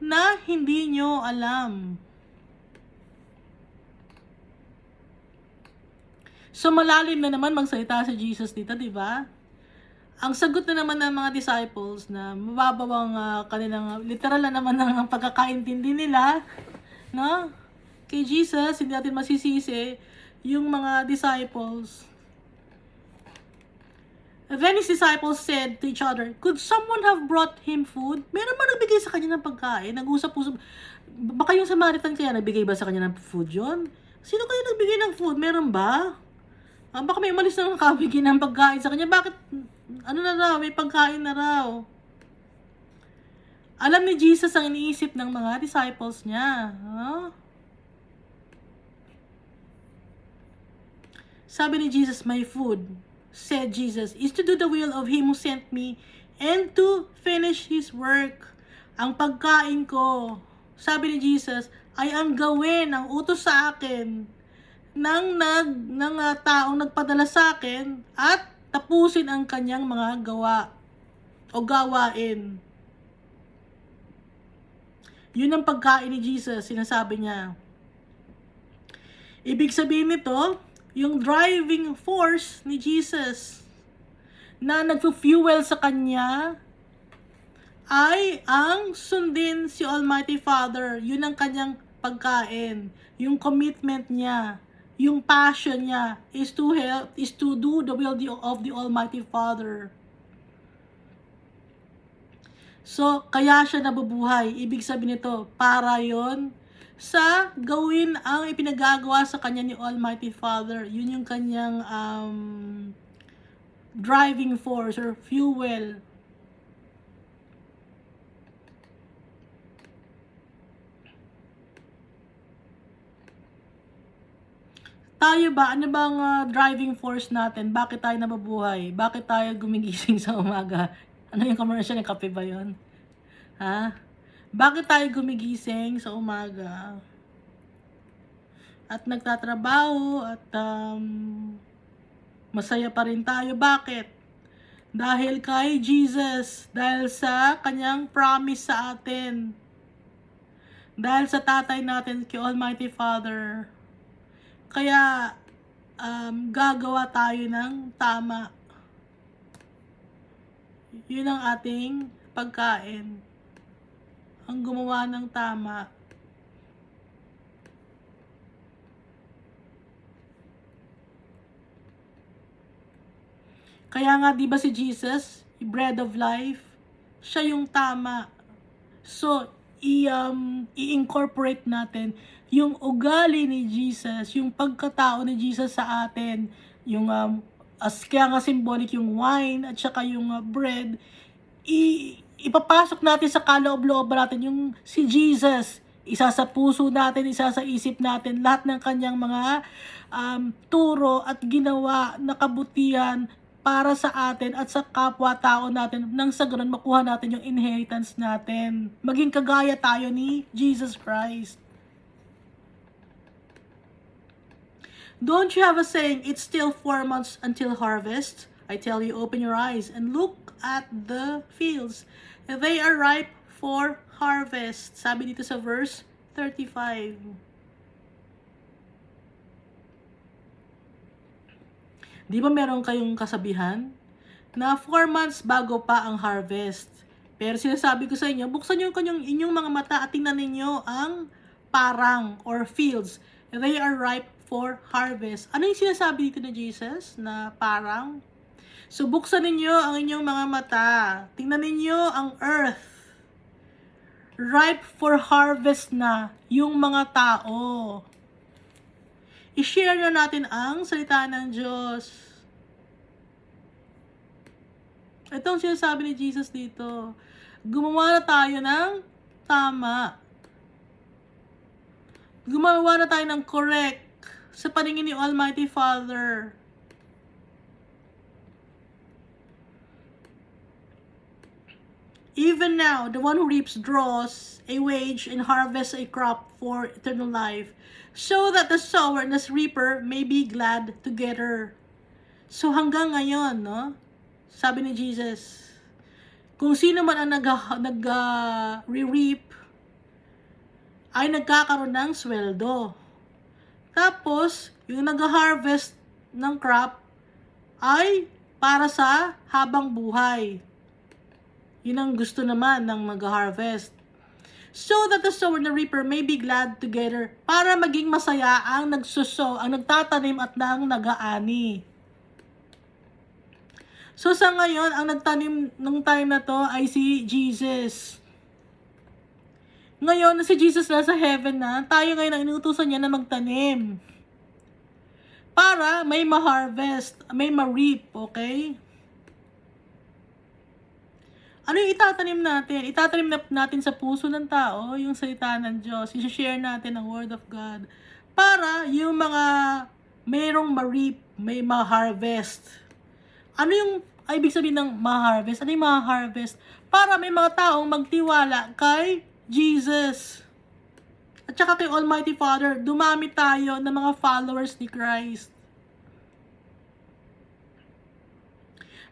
na hindi nyo alam. So malalim na naman magsalita si Jesus dito, di ba? Ang sagot na naman ng mga disciples na mababaw ang kanilang literal na naman ang pagkakaintindi nila, no? Kay Jesus, hindi natin masisisi yung mga disciples. Then his disciples said to each other, could someone have brought him food? Meron ba nagbigay sa kanya ng pagkain? Nag-usap-usap. Baka yung Samaritan kaya nagbigay ba sa kanya ng food yun? Sino kaya nagbigay ng food? Meron ba? Baka may umalis na nakabigay ng pagkain sa kanya. Bakit? Ano na raw? May pagkain na raw. Alam ni Jesus ang iniisip ng mga disciples niya. Huh? Sabi ni Jesus, my food, said Jesus, is to do the will of Him who sent me and to finish His work. Ang pagkain ko, sabi ni Jesus, ay ang gawin, ang utos sa akin ng taong nagpadala sa akin at tapusin ang kanyang mga gawa o gawain. Yun ang pagkain ni Jesus, sinasabi niya. Ibig sabihin nito, yung driving force ni Jesus na nagfu-fuel sa kanya ay ang sundin si Almighty Father. Yun ang kanyang pagkain. Yung commitment niya, yung passion niya is to do the will of the Almighty Father. So, kaya siya nabubuhay. Ibig sabihin nito, para yon sa gawin ang ipinagagawa sa kanya ni Almighty Father. Yun yung kanyang driving force or fuel. Tayo ba, ano bang driving force natin? Bakit tayo nababuhay? Bakit tayo gumigising sa umaga? Ano yung commercial ng kape ba yun? Ha? Bakit tayo gumigising sa umaga? At nagtatrabaho at masaya pa rin tayo. Bakit? Dahil kay Jesus, dahil sa kanyang promise sa atin, dahil sa tatay natin, kay Almighty Father. Kaya, gagawa tayo ng tama. Yun ang ating pagkain. Ang gumawa ng tama. Kaya nga, di ba si Jesus, bread of life, siya yung tama. So, i-incorporate natin yung ugali ni Jesus, yung pagkatao ni Jesus sa atin, yung kaya nga symbolic yung wine at saka yung bread, ipapasok natin sa kaloob-loob natin yung si Jesus, isa sa puso natin, isa sa isip natin, lahat ng kanyang mga turo at ginawa na kabutihan para sa atin at sa kapwa-tao natin, nang sa ganun makuha natin yung inheritance natin. Maging kagaya tayo ni Jesus Christ. Don't you have a saying, it's still 4 months until harvest? I tell you, open your eyes and look at the fields. They are ripe for harvest. Sabi dito sa verse 35. Di ba meron kayong kasabihan na 4 months bago pa ang harvest? Pero sinasabi ko sa inyo, buksan nyo inyong mga mata at tingnan ninyo ang parang or fields. They are ripe for harvest. Ano yung sinasabi dito ni Jesus na parang? So buksan ninyo ang inyong mga mata. Tingnan ninyo ang earth. Ripe for harvest na yung mga tao. I-share na natin ang salita ng Diyos. Ito ang sinasabi ni Jesus dito. Gumawa na tayo ng tama. Gumawa na tayo ng correct sa paningin ni Almighty Father. Even now, the one who reaps draws a wage and harvests a crop for eternal life, so that the sower and the reaper may be glad together. So hanggang ngayon, no? Sabi ni Jesus, kung sino man ang nag-reap, ay nagkakaroon ng sweldo. Tapos, yung nag-harvest ng crop ay para sa habang buhay. Yun ang gusto naman ng mag-harvest. So that the sower and the reaper may be glad together, para maging masaya ang nagsusow, ang nagtatanim at nang nag-aani. So sa ngayon, ang nagtanim ng time na to ay si Jesus. Ngayon, si Jesus nasa heaven na, tayo ngayon ang inutusan niya na magtanim. Para may ma-harvest, may ma-reap, okay? Ano yung itatanim natin? Itatanim natin sa puso ng tao, yung salita ng Diyos. I-share natin ang Word of God. Para yung mga mayroong ma-reap, may ma-harvest. Ano yung ibig sabihin ng ma-harvest? Ano yung ma-harvest? Para may mga taong magtiwala kay Jesus. At saka kay Almighty Father, dumami tayo ng mga followers ni Christ.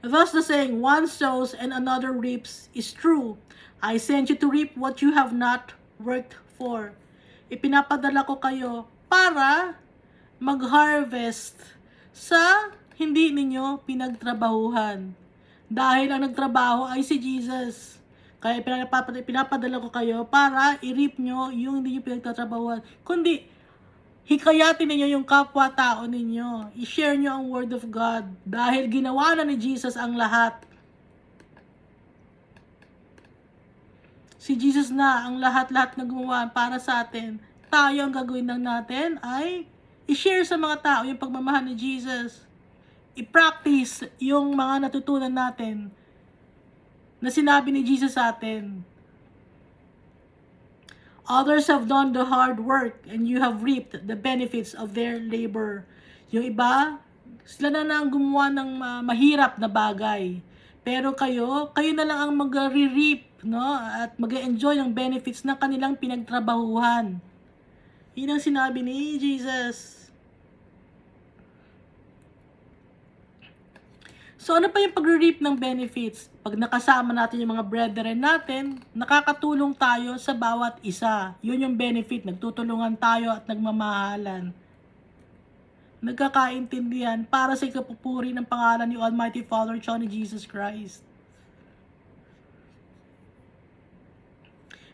Thus the saying, one sows and another reaps, is true. I sent you to reap what you have not worked for. Ipinapadala ko kayo para mag-harvest sa hindi ninyo pinagtrabahuhan. Dahil ang nagtrabaho ay si Jesus. Kaya pinapadala ko kayo para i-reap nyo yung hindi nyo pinagtatrabahuhan. Kundi, hikayatin ninyo yung kapwa-tao ninyo. I-share nyo ang Word of God. Dahil ginawa na ni Jesus ang lahat. Si Jesus na ang lahat-lahat na gumawa para sa atin. Tayo ang gagawin lang natin ay i-share sa mga tao yung pagmamahal ni Jesus. I-practice yung mga natutunan natin na sinabi ni Jesus sa atin. Others have done the hard work and you have reaped the benefits of their labor. Yung iba, sila na lang gumawa ng mahirap na bagay. Pero kayo na lang ang mag-reap, no? At mag-enjoy ng benefits ng kanilang pinagtrabahuhan. Yun ang sinabi ni Jesus. So ano pa yung pag-reap ng benefits? Pag nakasama natin yung mga brethren natin, nakakatulong tayo sa bawat isa. Yun yung benefit. Nagtutulungan tayo at nagmamahalan. Nagkakaintindihan para sa ikapupuri ng pangalan ni Almighty Father, Son ni Jesus Christ.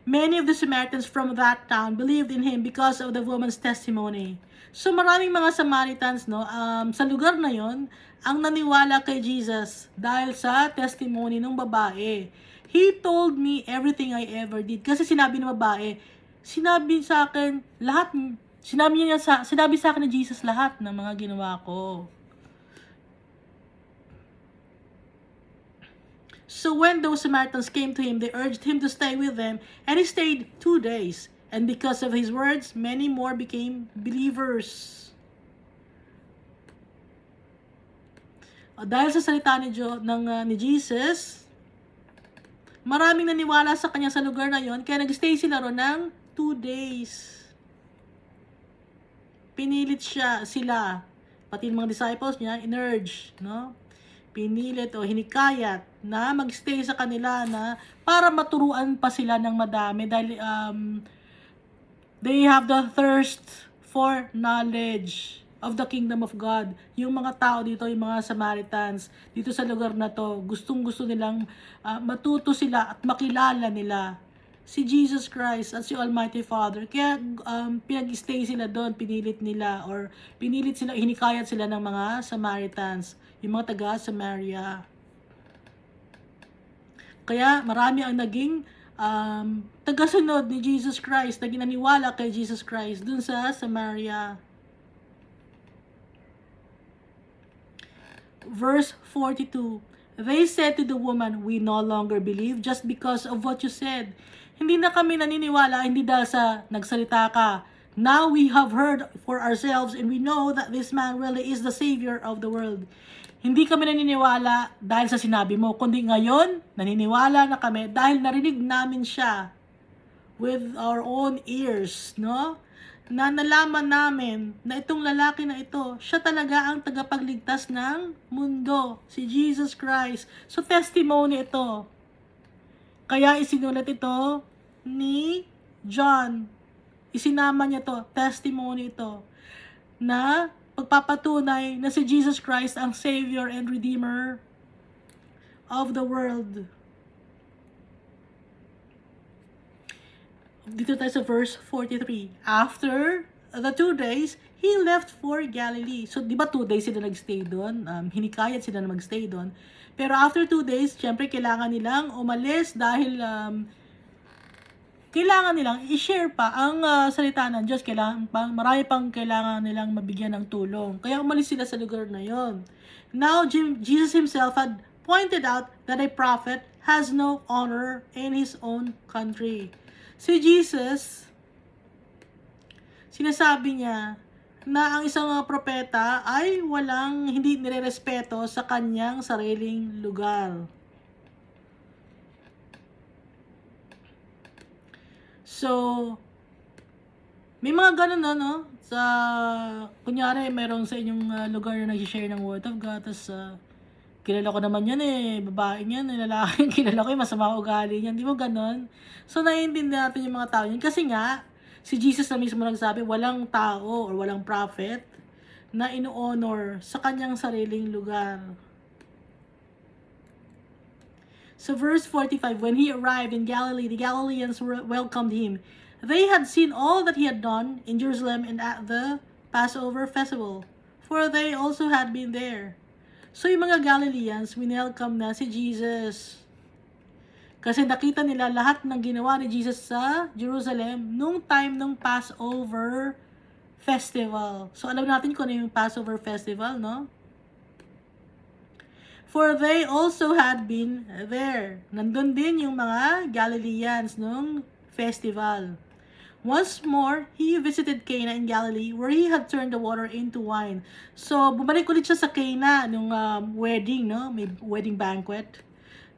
Many of the Samaritans from that town believed in him because of the woman's testimony. So maraming mga Samaritans sa lugar na yon ang naniwala kay Jesus dahil sa testimony ng babae. He told me everything I ever did. Kasi sinabi ng babae, sinabi sa akin ni Jesus lahat ng mga ginawa ko. So when those Samaritans came to him, they urged him to stay with them, and he stayed 2 days. And because of his words, many more became believers. Dahil sa salita ni Jesus, maraming naniwala sa kanya sa lugar na yon, kaya nag-stay sila ron ng 2 days. Pinilit sila, pati mga disciples niya, in-urge, no? Pinilit o hinikayat na magstay sa kanila na para maturuan pa sila ng madami dahil they have the thirst for knowledge of the kingdom of God. Yung mga tao dito, yung mga Samaritans dito sa lugar na to, gustong-gusto nilang matuto sila at makilala nila si Jesus Christ at si Almighty Father. Kaya pinag-stay sila doon, pinilit sila, hinikayat sila ng mga Samaritans, yung mga taga Samaria. Kaya marami ang naging tagasunod ni Jesus Christ, naging naniwala kay Jesus Christ dun sa Samaria. Verse 42, they said to the woman, we no longer believe just because of what you said. Hindi na kami naniniwala, hindi dahil sa nagsalita ka. Now we have heard for ourselves and we know that this man really is the Savior of the world. Hindi kami naniniwala dahil sa sinabi mo, kundi ngayon, naniniwala na kami dahil narinig namin siya with our own ears, no? Na nalaman namin na itong lalaki na ito, siya talaga ang tagapagligtas ng mundo, si Jesus Christ. So testimony ito. Kaya isinulat ito ni John. Isinama niya to, testimony ito, na pagpapatunay na si Jesus Christ ang Savior and Redeemer of the world. Dito tayo sa verse 43. After the 2 days, he left for Galilee. So, di ba 2 days sila nagstay doon? Hinikayat sila na magstay doon. Pero after 2 days, syempre kailangan nilang umalis dahil kailangan nilang i-share pa ang salita ng Diyos. Marami pang kailangan nilang mabigyan ng tulong. Kaya umalis sila sa lugar na yon. Now, Jesus himself had pointed out that a prophet has no honor in his own country. Si Jesus, sinasabi niya na ang isang propeta ay hindi nirerespeto sa kanyang sariling lugar. So, may mga ganun no? Kunyari, mayroong sa inyong lugar na nag-share ng Word of God, tapos kilala ko naman yan babae yan, lalaki, kilala ko yung masama ugali yan, di mo ganun? So, naiintindihan natin yung mga tao yan. Kasi nga, si Jesus na mismo nagsabi, walang tao or walang prophet na ino-honor sa kanyang sariling lugar. So, verse 45, when he arrived in Galilee, the Galileans welcomed him. They had seen all that he had done in Jerusalem and at the Passover festival, for they also had been there. So, yung mga Galileans, winelcome na si Jesus. Kasi nakita nila lahat ng ginawa ni Jesus sa Jerusalem nung time ng Passover festival. So, alam natin kung ano yung Passover festival, no? For they also had been there. Nandun din yung mga Galileans nung festival. Once more, he visited Cana in Galilee where he had turned the water into wine. So, bumalik ulit siya sa Cana nung wedding, no? May wedding banquet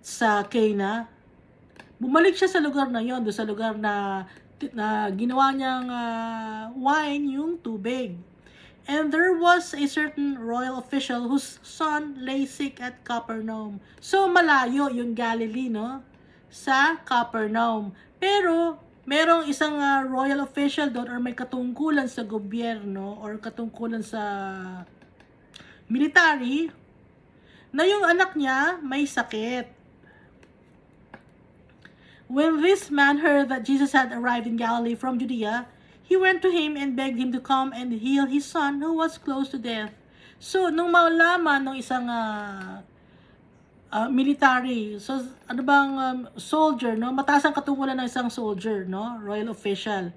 sa Cana. Bumalik siya sa lugar na yon, do sa lugar na ginawa niyang wine yung tubig. And there was a certain royal official whose son lay sick at Capernaum. So, malayo yung Galilee, no? Sa Capernaum. Pero, merong isang royal official doon or may katungkulan sa gobyerno or katungkulan sa military na yung anak niya may sakit. When this man heard that Jesus had arrived in Galilee from Judea, he went to him and begged him to come and heal his son who was close to death. So, nung malaman ng isang military, so ano bang soldier, no? Mataas ang katungkulan ng isang soldier, no? Royal official.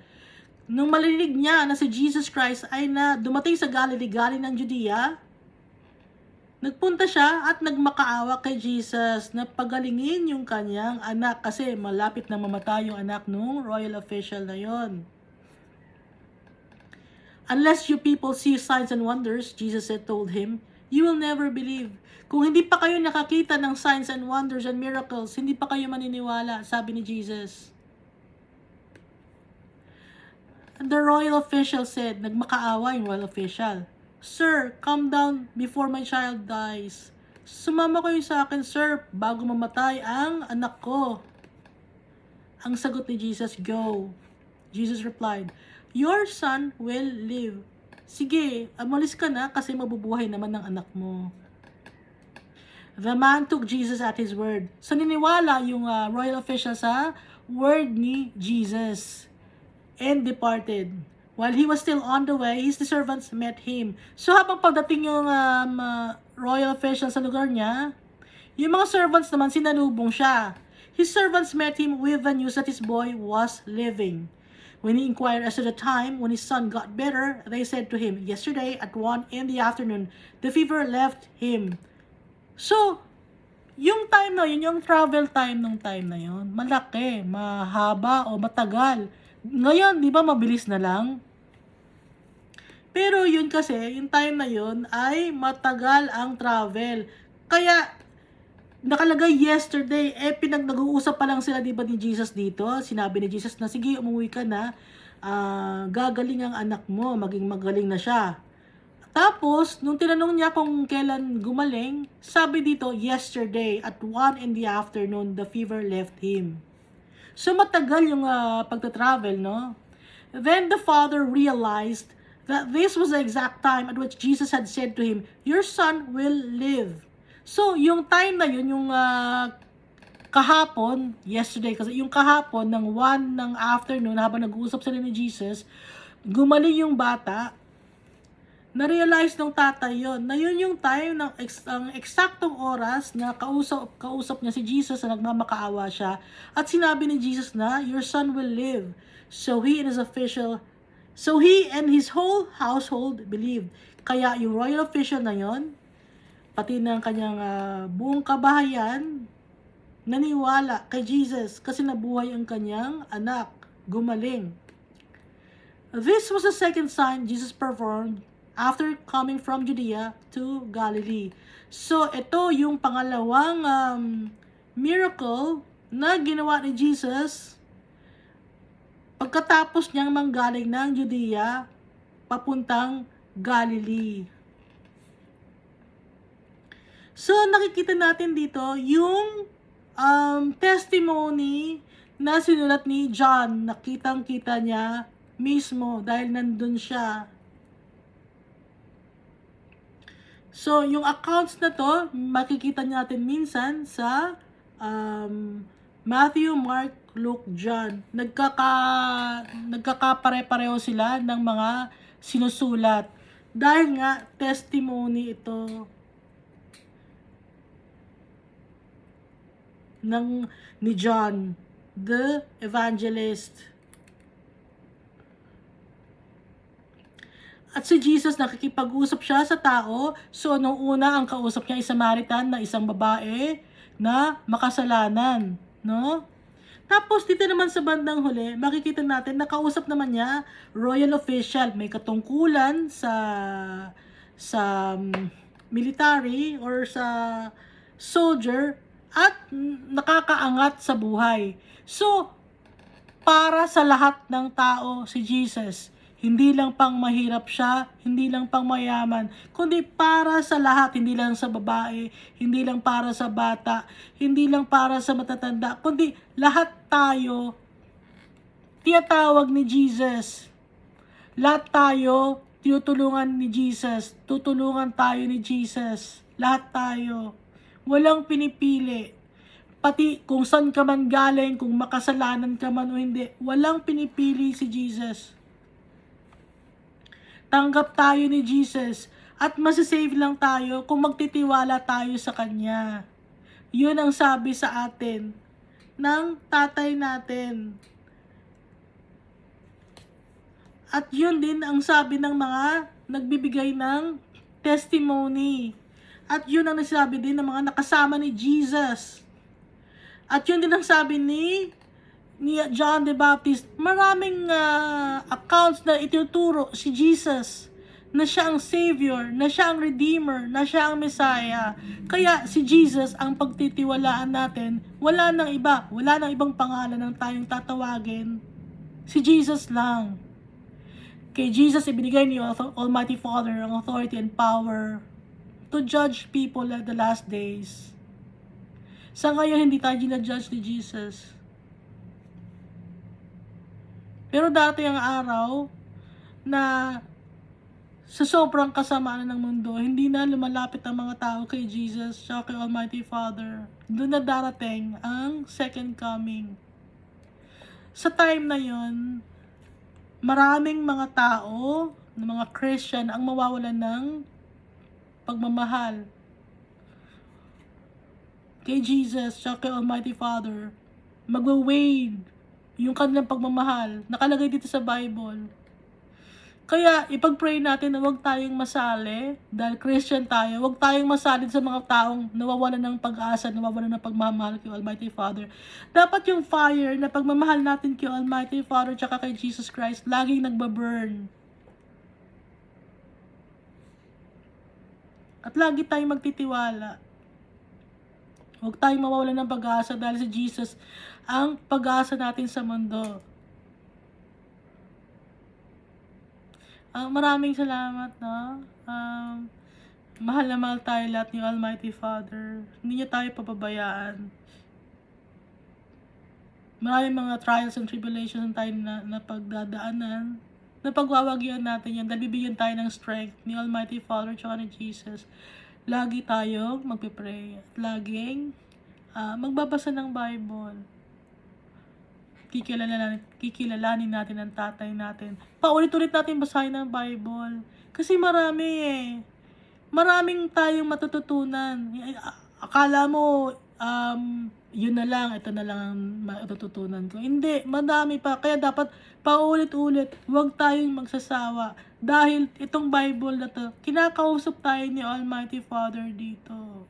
Nung marinig niya na si Jesus Christ ay na dumating sa Galilee, galing ng Judea, nagpunta siya at nagmakaawa kay Jesus na pagalingin yung kanyang anak kasi malapit na mamatay yung anak nung royal official na yon. Unless you people see signs and wonders, Jesus said, told him, you will never believe. Kung hindi pa kayo nakakita ng signs and wonders and miracles, hindi pa kayo maniniwala, sabi ni Jesus. And the royal official said, nagmakaawa yung royal official, Sir, come down before my child dies. Sumama kayo sa akin, sir, bago mamatay ang anak ko. Ang sagot ni Jesus, go. Jesus replied, your son will live. Sige, umalis ka na kasi mabubuhay naman ng anak mo. The man took Jesus at his word. So niniwala yung royal official sa word ni Jesus and departed. While he was still on the way, his servants met him. So habang pagdating yung royal official sa lugar niya, yung mga servants naman sinalubong siya. His servants met him with the news that his boy was living. When he inquired as to the time when his son got better, they said to him, yesterday at 1 in the afternoon, the fever left him. So, yung time na yun, yung travel time ng time na yun, malaki, mahaba o matagal. Ngayon, di ba mabilis na lang? Pero yun kasi, yung time na yun ay matagal ang travel. Kaya, nakalagay yesterday, nag-uusap pa lang sila, di ba, ni Jesus dito? Sinabi ni Jesus na, sige, umuwi ka na, gagaling ang anak mo, maging magaling na siya. Tapos, nung tinanong niya kung kailan gumaling, sabi dito, yesterday, at 1 in the afternoon, the fever left him. So, matagal yung pagta-travel, no? Then the father realized that this was the exact time at which Jesus had said to him, your son will live. So, yung time na yun, yung kahapon, yesterday, kasi yung kahapon ng 1 ng afternoon, habang nag-uusap sila ni Jesus, gumaling yung bata, na-realize ng tatay yon na yun yung time ng ang eksaktong oras na kausap niya si Jesus na nagmamakaawa siya at sinabi ni Jesus na your son will live. So he and his whole household believed. Kaya yung royal official na yon, pati ng kanyang buong kabahayan, naniwala kay Jesus kasi nabuhay ang kanyang anak, gumaling. This was the second sign Jesus performed after coming from Judea to Galilee. So, ito yung pangalawang miracle na ginawa ni Jesus pagkatapos niyang manggaling ng Judea papuntang Galilee. So, nakikita natin dito yung testimony na sinulat ni John. Nakitang-kita niya mismo dahil nandun siya. So, yung accounts na to, makikita natin minsan sa Matthew, Mark, Luke, John. Nagkakapare-pareho sila ng mga sinusulat. Dahil nga, testimony ito ni John, the evangelist. At si Jesus, nakikipag-usap siya sa tao. So, nung una, ang kausap niya ay Samaritan na isang babae na makasalanan. No? Tapos dito naman sa bandang huli, makikita natin nakausap naman niya royal official, may katungkulan sa military or sa soldier at nakakaangat sa buhay. So, para sa lahat ng tao si Jesus. Hindi lang pang mahirap siya, hindi lang pang mayaman, kundi para sa lahat, hindi lang sa babae, hindi lang para sa bata, hindi lang para sa matatanda, kundi lahat tayo tinatawag ni Jesus. Lahat tayo tinutulungan ni Jesus. Tutulungan tayo ni Jesus. Lahat tayo. Walang pinipili. Pati kung saan ka man galing, kung makasalanan ka man o hindi, walang pinipili si Jesus. Tanggap tayo ni Jesus at masasave lang tayo kung magtitiwala tayo sa Kanya. Yun ang sabi sa atin ng tatay natin. At yun din ang sabi ng mga nagbibigay ng testimony. At yun ang nasabi din ng mga nakasama ni Jesus. At yun din ang sabi ni John the Baptist. Maraming accounts na ituturo si Jesus na siya ang Savior, na siya ang Redeemer, na siya ang Messiah. Kaya si Jesus ang pagtitiwalaan natin. Wala nang iba, wala nang ibang pangalan ng tayong tatawagin. Si Jesus lang. Kay Jesus ibinigay ni Almighty Father ang authority and power to judge people at the last days. Sa ngayon, hindi tayo ginajudge ni Jesus. Pero dati ang araw na sa sobrang kasamaan ng mundo, hindi na lumalapit ang mga tao kay Jesus at kay Almighty Father. Doon na darating ang second coming. Sa time na yon, maraming mga tao, mga Christian, ang mawawalan ng pagmamahal kay Jesus at kay Almighty Father. Magwa-wane yung kanilang pagmamahal. Nakalagay dito sa Bible. Kaya ipag-pray natin na huwag tayong masali, dahil Christian tayo, huwag tayong masalit sa mga taong nawawalan ng pag-asa, nawawalan ng pagmamahal kay Almighty Father. Dapat yung fire na pagmamahal natin kay Almighty Father at kay Jesus Christ, laging nagbaburn. At lagi tayong magtitiwala. Huwag tayong mawawalan ng pag-asa dahil si Jesus ang pag-asa natin sa mundo. Maraming salamat, no? Mahal na mahal tayo lahat ni Almighty Father. Hindi niya tayo papabayaan. Maraming mga trials and tribulations tayo na pagdadaanan. Na pagwawagyan natin yan dahil bibigyan tayo ng strength ni Almighty Father at ni Jesus. Lagi tayong magpipray at laging magbabasa ng Bible. Kikilalanin natin ang tatay natin. Paulit-ulit natin basahin ang Bible. Kasi marami maraming tayong matututunan. Akala mo, yun na lang, ito na lang ang matututunan ko. Hindi, madami pa. Kaya dapat paulit-ulit, huwag tayong magsasawa. Dahil itong Bible na to, kinakausap tayo ni Almighty Father dito.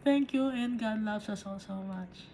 Thank you and God loves us all so much.